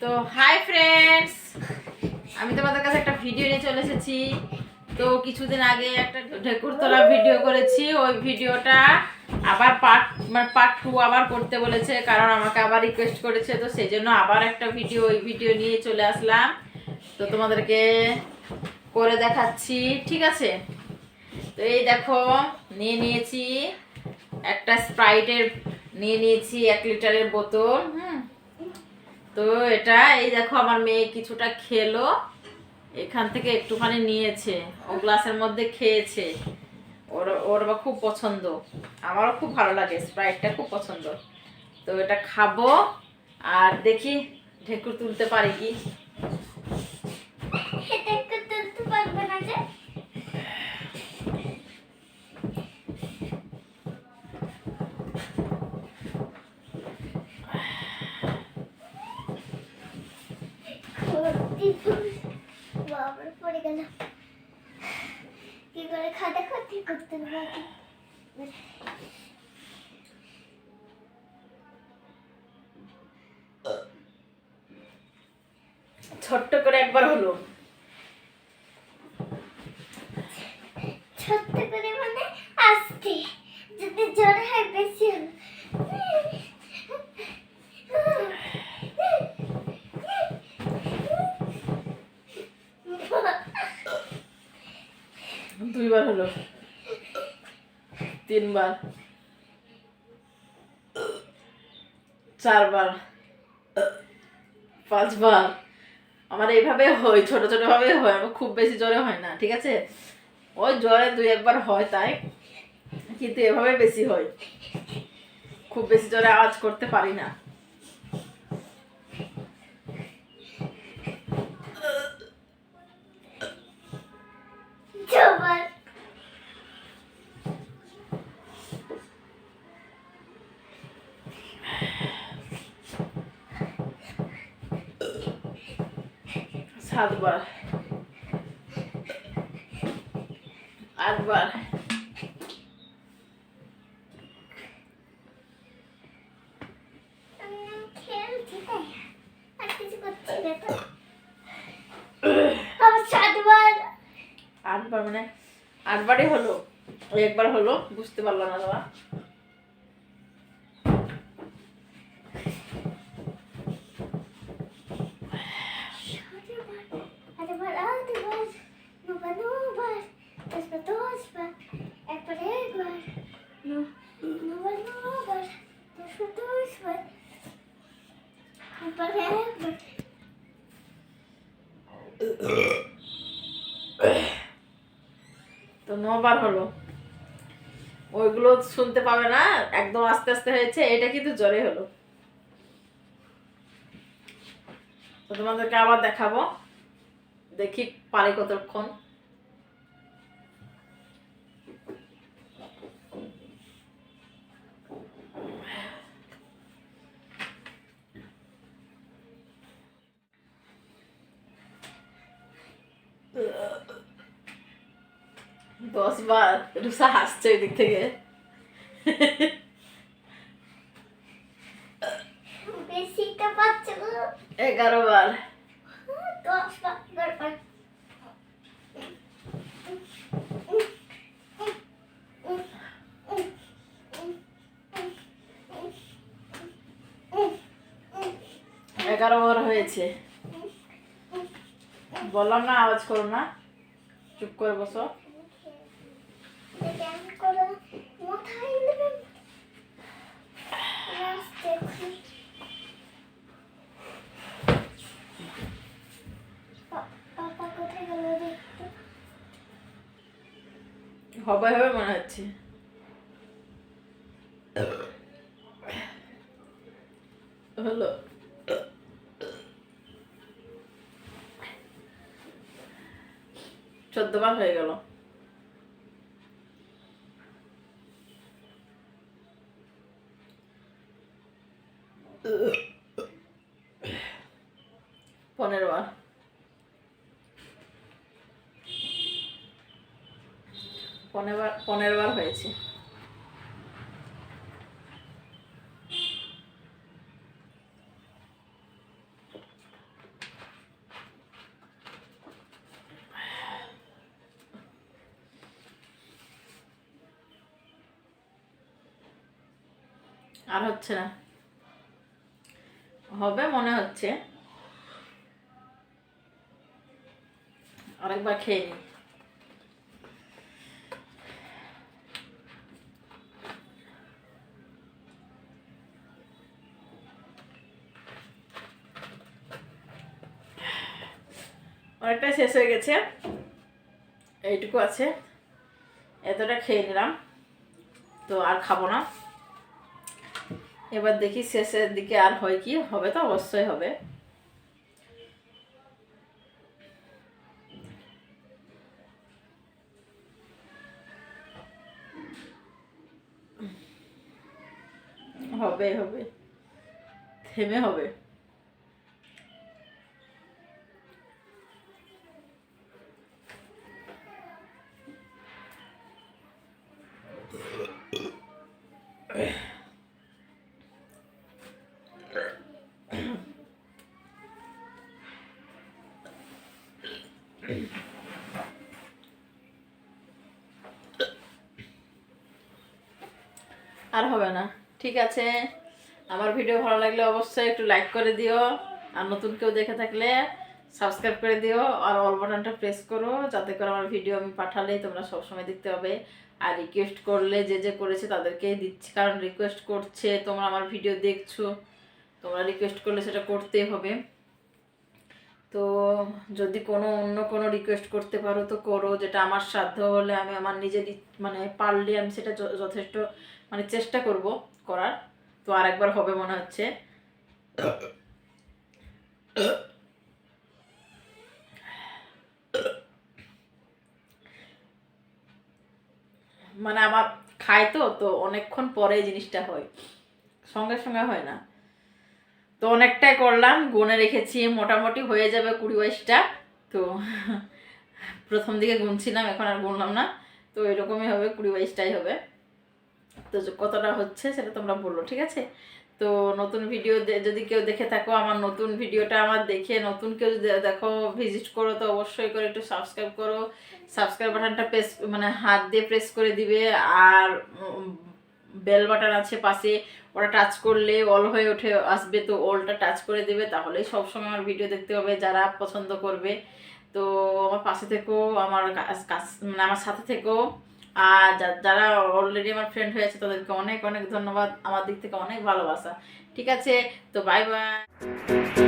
তো hi friends, আমি তোমাদের কাছে একটা ভিডিও নিয়ে চলে এসেছি। তো কিছুদিন আগে একটা ঢেকুর তোলা ভিডিও করেছি, ওই ভিডিওটা আবার পার্ট 2 আবার করতে বলেছে, কারণ আমাকে আবার রিকোয়েস্ট করেছে। তো সেই জন্য আবার একটা ওই ভিডিও নিয়ে চলে আসলাম। তো তোমাদেরকে করে দেখাচ্ছি, ঠিক আছে? তো এই দেখো, নিয়েছি একটা স্প্রাইটের, নিয়েছি 1 লিটারের বোতল। তো এটা এই দেখো, আমার মেয়ে কিছুটা খেলো, এখান থেকে একটুখানি নিয়েছে, ও গ্লাসের মধ্যে খেয়েছে। ওর বা খুব পছন্দ, আমারও খুব ভালো লাগে, স্প্রাইটটা খুব পছন্দ। তো এটা খাবো, আর দেখি ঢেকুর তুলতে পারি কি। পড়ে গেল কি করে, খাতা করতে করতে ছোট্ট করে একবার হলো, ছোট্ট করে মানে আস্তে, যদি জোরে হয় বেশি হলো। 2 বার হলো, 3 বার, 4 বার, 5 বার। আমার এইভাবে হয়, ছোট ছোট ভাবে হয়, আমার খুব বেশি জোরে হয় না, ঠিক আছে? ওই জোরে 2-1 বার হয় তাই, কিন্তু এভাবে বেশি হয়, খুব বেশি জোরে আওয়াজ করতে পারি না। সাতবার, 8 বার, খেলছি তাই আর কিছু করছি না। তো আবার 7 বার, 8 বার মানে 8 বারই হলো, ওই একবার হলো, বুঝতে পারলাম না বাবা। তো 9 বার হলো, ওইগুলো শুনতে পাবে না, একদম আস্তে আস্তে হয়েছে, এটা কিন্তু জোরে হলো। তো তোমাদেরকে আবার দেখাবো, দেখি পারি কতক্ষণ। দশ বার, রুষা হাসছে ওই দিক থেকে। বেশিটা পাচ্ছে গো। 11 বার, 10 বার, 11 বার। এগারো বার হয়েছে। বললাম না আওয়াজ করো না, চুপ করে বসো। হবে হবে মনে হচ্ছে। হলো, 14 বার হয়ে গেল। পনেরো বার, 15 বার হয়েছে। আর হচ্ছে না, হবে মনে হচ্ছে। আরেকবার খেয়ে নিই। অনেকটা শেষ হয়ে গেছে, এইটুকু আছে, এতটা খেয়ে নিলাম, তো আর খাবো না। এবার দেখি শেষের দিকে আর হয় কি, হবে তো অবশ্যই হবে। হবে হবে, থেমে হবে। আর হবে না, ঠিক আছে। আমার ভিডিও ভালো লাগলে অবশ্যই একটু লাইক করে দিও, আর নতুন কেউ দেখে থাকলে সাবস্ক্রাইব করে দিও, আর অল বাটনটা প্রেস করো, যাতে করে আমার ভিডিও আমি পাঠালেই তোমরা সবসময় দেখতে পাবে। আর রিকোয়েস্ট করলে যে যে করেছে তাদেরকেই দিচ্ছি, কারণ রিকোয়েস্ট করছে, তোমরা আমার ভিডিও দেখছো, তোমরা রিকোয়েস্ট করলে সেটা করতেই হবে। তো যদি অন্য কোনো রিকোয়েস্ট করতে পারো তো করো, যেটা আমার সাধ্য হলে আমি আমার নিজের মানে পারলে আমি সেটা যথেষ্ট মানে চেষ্টা করব করার। তো আরেকবার হবে মনে হচ্ছে। মানে আমার খাই তো তো অনেকক্ষণ পরে এই জিনিসটা হয়, সঙ্গে সঙ্গে হয় না। তো অনেকটাই করলাম, গুনে রেখেছি, মোটামুটি হয়ে যাবে 20-22টা। তো প্রথম দিকে গুনছিলাম, এখন আর গুনলাম না। তো এরকমই হবে, 20-22টাই হবে। তো কতটা হচ্ছে সেটা তোমরা বললো, ঠিক আছে। তো নতুন ভিডিও যদি কেউ দেখে থাকো, আমার নতুন ভিডিওটা আমার দেখে নতুন কেউ যদি দেখো, ভিজিট করো, তো অবশ্যই করে একটু সাবস্ক্রাইব করো। সাবস্ক্রাইব বাটনটা প্রেস মানে হাত দিয়ে প্রেস করে দিবে। আর বেল বাটন আছে পাশে, ওটা টাচ করলে অল হয়ে উঠে আসবে, তো অলটা টাচ করে দেবে, তাহলেই সবসময় আমার ভিডিও দেখতে হবে যারা পছন্দ করবে। তো আমার পাশে থেকো, আমার মানে আমার সাথে থেকো। আর যারা অলরেডি আমার ফ্রেন্ড হয়েছে তাদেরকে অনেক অনেক ধন্যবাদ, আমার দিক থেকে অনেক ভালোবাসা, ঠিক আছে। তো বাই বাই।